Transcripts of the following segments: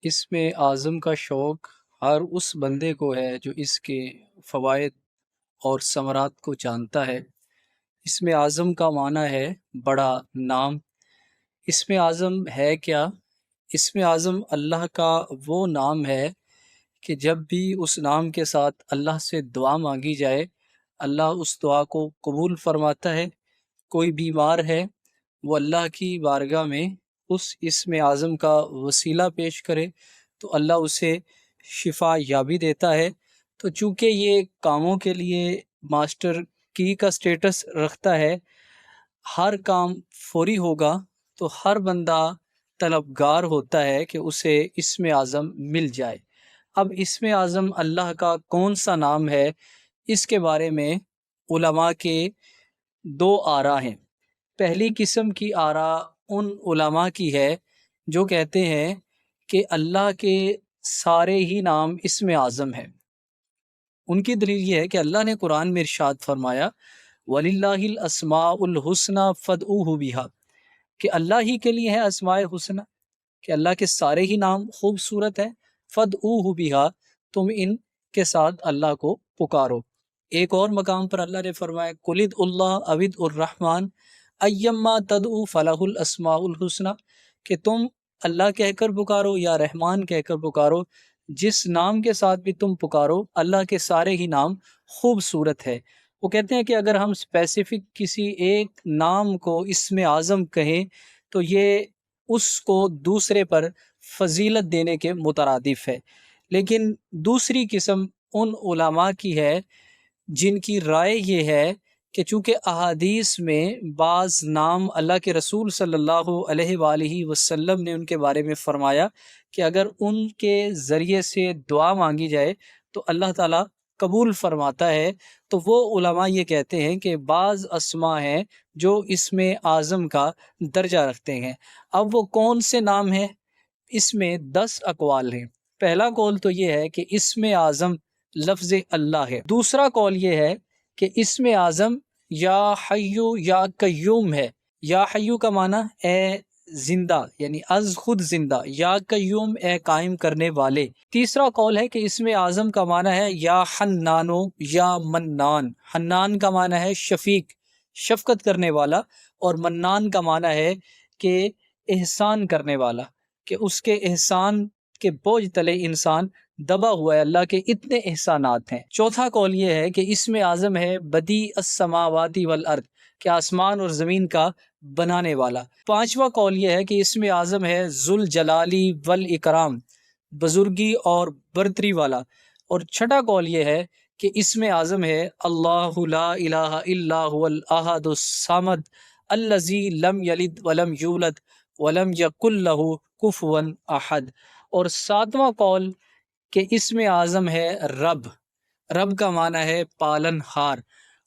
اسم اعظم کا شوق ہر اس بندے کو ہے جو اس کے فوائد اور ثمرات کو جانتا ہے۔ اسم اعظم کا معنی ہے بڑا نام۔ اسم اعظم ہے کیا؟ اسم اعظم اللہ کا وہ نام ہے کہ جب بھی اس نام کے ساتھ اللہ سے دعا مانگی جائے، اللہ اس دعا کو قبول فرماتا ہے۔ کوئی بیمار ہے، وہ اللہ کی بارگاہ میں اس اسم اعظم کا وسیلہ پیش کرے تو اللہ اسے شفا یابی دیتا ہے۔ تو چونکہ یہ کاموں کے لیے ماسٹر کی کا سٹیٹس رکھتا ہے، ہر کام فوری ہوگا تو ہر بندہ طلبگار ہوتا ہے کہ اسے اسم اعظم مل جائے۔ اب اسم اعظم اللہ کا کون سا نام ہے، اس کے بارے میں علماء کے دو آراء ہیں۔ پہلی قسم کی آراء ان علماء کی ہے جو کہتے ہیں کہ اللہ کے سارے ہی نام اسم اعظم ہیں۔ ان کی دلیل یہ ہے کہ اللہ نے قرآن میں ارشاد فرمایا وَلِلَّهِ الْأَسْمَاءُ الْحُسْنَى فَادْعُوهُ بِهَا، کہ اللہ ہی کے لیے ہے اسماء حسنہ، کہ اللہ کے سارے ہی نام خوبصورت ہیں۔ فَادْعُوهُ بِهَا، تم ان کے ساتھ اللہ کو پکارو۔ ایک اور مقام پر اللہ نے فرمایا قُلِ ادْعُوا اللَّهَ أَوِ ادْعُوا الرَّحْمَنَ أَيَّمَّا تَدْعُوا فَلَهُ الْأَسْمَاءُ الْحُسْنَى، کہ تم اللہ کہہ کر پکارو یا رحمان کہہ کر پکارو، جس نام کے ساتھ بھی تم پکارو اللہ کے سارے ہی نام خوبصورت ہے۔ وہ کہتے ہیں کہ اگر ہم اسپیسیفک کسی ایک نام کو اسم اعظم کہیں تو یہ اس کو دوسرے پر فضیلت دینے کے مترادف ہے۔ لیکن دوسری قسم ان علماء کی ہے جن کی رائے یہ ہے کہ چونکہ احادیث میں بعض نام اللہ کے رسول صلی اللہ علیہ وآلہ وسلم نے ان کے بارے میں فرمایا کہ اگر ان کے ذریعے سے دعا مانگی جائے تو اللہ تعالیٰ قبول فرماتا ہے، تو وہ علماء یہ کہتے ہیں کہ بعض اسماء ہیں جو اسم اعظم کا درجہ رکھتے ہیں۔ اب وہ کون سے نام ہیں؟ اس میں 10 اقوال ہیں۔ پہلا قول تو یہ ہے کہ اسم اعظم لفظ اللہ ہے۔ دوسرا قول یہ ہے کہ اسم اعظم یا حیو یا قیوم ہے۔ یا حیو کا معنی اے زندہ، یعنی از خود زندہ، یا قیوم اے قائم کرنے والے۔ تیسرا قول ہے کہ اسم اعظم کا معنی ہے یا حنانو یا منان۔ حنان کا معنی ہے شفیق، شفقت کرنے والا، اور منان کا معنی ہے کہ احسان کرنے والا، کہ اس کے احسان کے بوجھ تلے انسان دبا ہوا ہے، اللہ کے اتنے احسانات ہیں۔ چوتھا قول یہ ہے کہ اسم اعظم ہے بدیع السماوات والارض، کہ آسمان اور زمین کا بنانے والا۔ پانچواں قول یہ ہے کہ اسم اعظم ہے ذوالجلالی والاکرام، بزرگی اور برتری والا۔ اور چھٹا قول یہ ہے کہ اسم اعظم ہے اللہ لا الہ الا هو الاحد الصمد الذی لم یلد ولم یولد ولم یکن لہ کفوا احد۔ اور ساتواں قول کہ اسم اعظم ہے رب، رب کا معنی ہے پالن ہار۔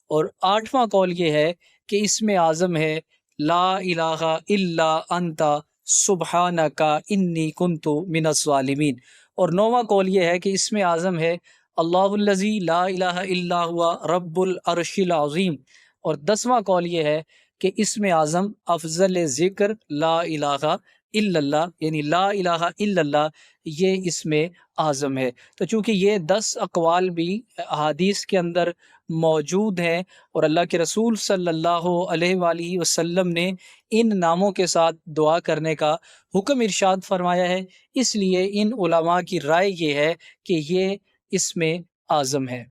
اور آٹھواں قول یہ ہے کہ اسم اعظم ہے لا الہ الا انت سبحانک انی کنت من الظالمین۔ اور نوواں قول یہ ہے کہ اسم اعظم ہے اللہ الذی لا الہ الا هو رب العرش العظیم۔ اور 10واں قول یہ ہے کہ اسم اعظم افضل ذکر لا الہ الا اللہ، یعنی لا الہ الا اللہ یہ اسم اعظم ہے۔ تو چونکہ یہ 10 اقوال بھی احادیث کے اندر موجود ہیں اور اللہ کے رسول صلی اللہ علیہ وآلہ وسلم نے ان ناموں کے ساتھ دعا کرنے کا حکم ارشاد فرمایا ہے، اس لیے ان علماء کی رائے یہ ہے کہ یہ اسم اعظم ہے۔